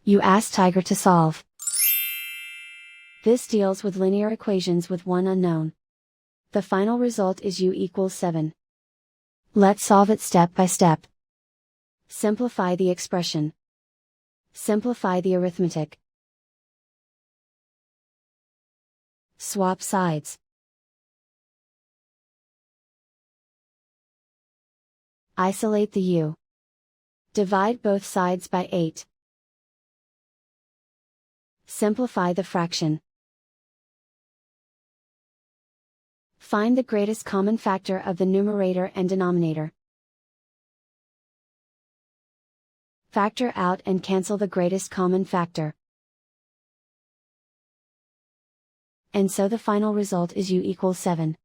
You ask Tiger to solve. This deals with linear equations with one unknown. The final result is u equals 7. Let's solve it step by step. Simplify the expression. Simplify the arithmetic. Swap sides. Isolate the u. Divide both sides by 8. Simplify the fraction. Find the greatest common factor of the numerator and denominator. Factor out and cancel the greatest common factor. And so the final result is u equals 7.